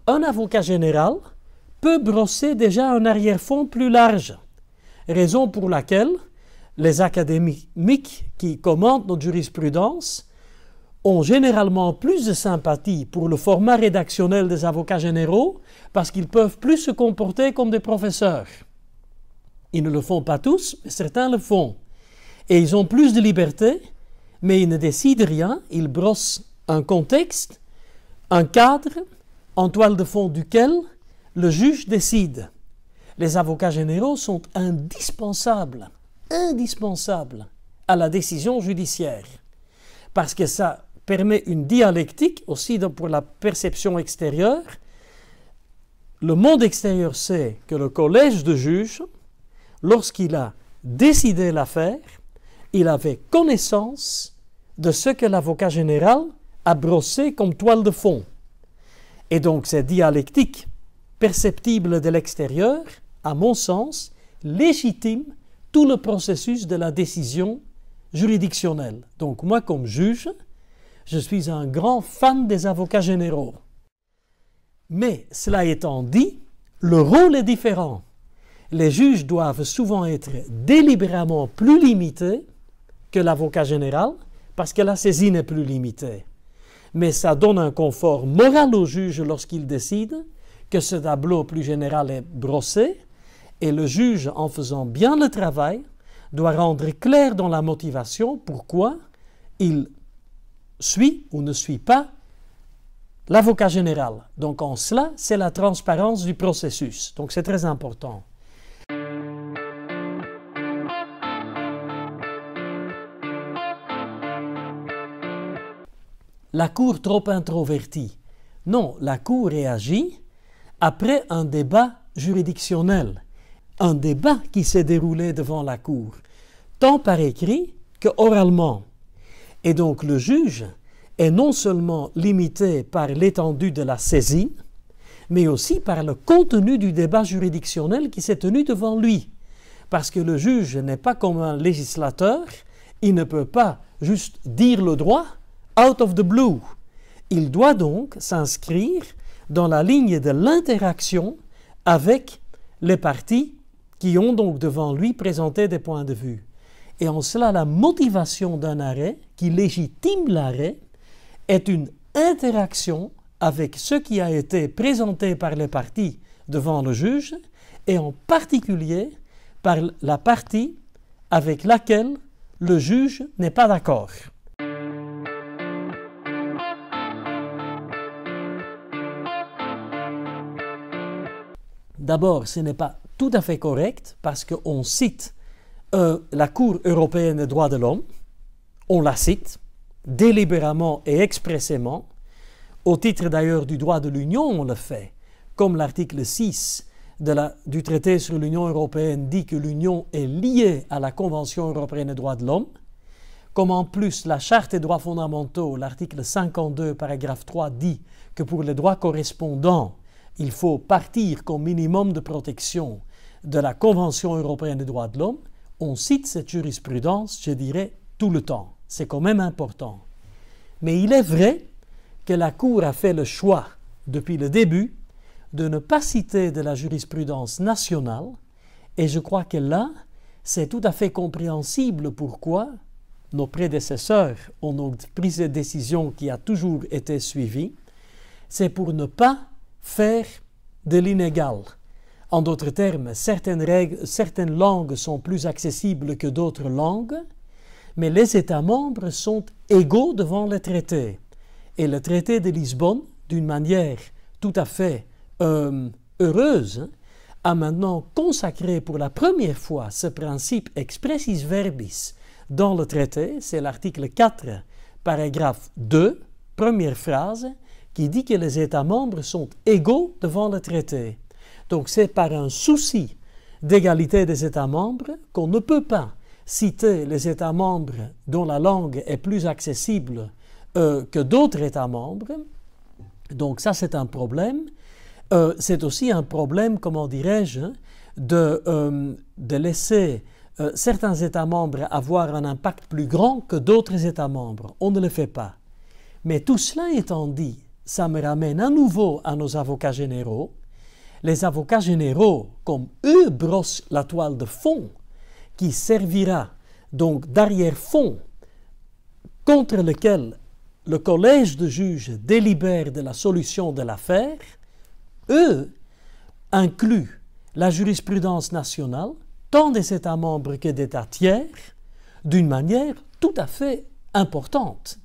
un avocat général peut brosser déjà un arrière-fond plus large, raison pour laquelle les académiques qui commentent notre jurisprudence ont généralement plus de sympathie pour le format rédactionnel des avocats généraux parce qu'ils peuvent plus se comporter comme des professeurs. Ils ne le font pas tous, mais certains le font. Et ils ont plus de liberté, mais ils ne décident rien, ils brossent un contexte, un cadre, en toile de fond duquel le juge décide. Les avocats généraux sont indispensables à la décision judiciaire, parce que ça permet une dialectique aussi pour la perception extérieure. Le monde extérieur sait que le collège de juges, lorsqu'il a décidé l'affaire, il avait connaissance de ce que l'avocat général a brossé comme toile de fond. Et donc cette dialectique perceptible de l'extérieur, à mon sens, légitime tout le processus de la décision juridictionnelle. Donc moi, comme juge, je suis un grand fan des avocats généraux. Mais cela étant dit, le rôle est différent. Les juges doivent souvent être délibérément plus limités que l'avocat général parce que la saisie est plus limitée. Mais ça donne un confort moral au juge lorsqu'il décide que ce tableau plus général est brossé et le juge, en faisant bien le travail, doit rendre clair dans la motivation pourquoi il suit ou ne suit pas l'avocat général. Donc en cela, c'est la transparence du processus. Donc c'est très important. La Cour trop introvertie. Non, la Cour réagit après un débat juridictionnel, un débat qui s'est déroulé devant la Cour, tant par écrit que oralement. Et donc le juge est non seulement limité par l'étendue de la saisie, mais aussi par le contenu du débat juridictionnel qui s'est tenu devant lui. Parce que le juge n'est pas comme un législateur, il ne peut pas juste dire le droit out of the blue. Il doit donc s'inscrire dans la ligne de l'interaction avec les parties qui ont donc devant lui présenté des points de vue. Et en cela, la motivation d'un arrêt qui légitime l'arrêt est une interaction avec ce qui a été présenté par les parties devant le juge et en particulier par la partie avec laquelle le juge n'est pas d'accord. D'abord, ce n'est pas tout à fait correct parce qu'on cite la Cour européenne des droits de l'homme, on la cite délibérément et expressément, au titre d'ailleurs du droit de l'Union on le fait, comme l'article 6 du traité sur l'Union européenne dit que l'Union est liée à la Convention européenne des droits de l'homme, comme en plus la Charte des droits fondamentaux, l'article 52, paragraphe 3 dit que pour les droits correspondants, il faut partir comme minimum de protection de la Convention européenne des droits de l'homme, on cite cette jurisprudence, je dirais, tout le temps. C'est quand même important. Mais il est vrai que la Cour a fait le choix, depuis le début, de ne pas citer de la jurisprudence nationale, et je crois que là, c'est tout à fait compréhensible pourquoi nos prédécesseurs ont pris cette décision qui a toujours été suivie, c'est pour ne pas faire de l'inégal. En d'autres termes, certaines langues sont plus accessibles que d'autres langues, mais les États membres sont égaux devant le traité. Et le traité de Lisbonne, d'une manière tout à fait heureuse, a maintenant consacré pour la première fois ce principe expressis verbis dans le traité, c'est l'article 4, paragraphe 2, première phrase, qui dit que les États membres sont égaux devant le traité. Donc c'est par un souci d'égalité des États membres qu'on ne peut pas citer les États membres dont la langue est plus accessible que d'autres États membres. Donc ça c'est un problème. C'est aussi un problème, comment dirais-je, de laisser certains États membres avoir un impact plus grand que d'autres États membres. On ne le fait pas. Mais tout cela étant dit, ça me ramène à nouveau à nos avocats généraux. Les avocats généraux, comme eux brossent la toile de fond, qui servira donc d'arrière-fond contre lequel le collège de juges délibère de la solution de l'affaire, eux incluent la jurisprudence nationale, tant des États membres que d'États tiers, d'une manière tout à fait importante.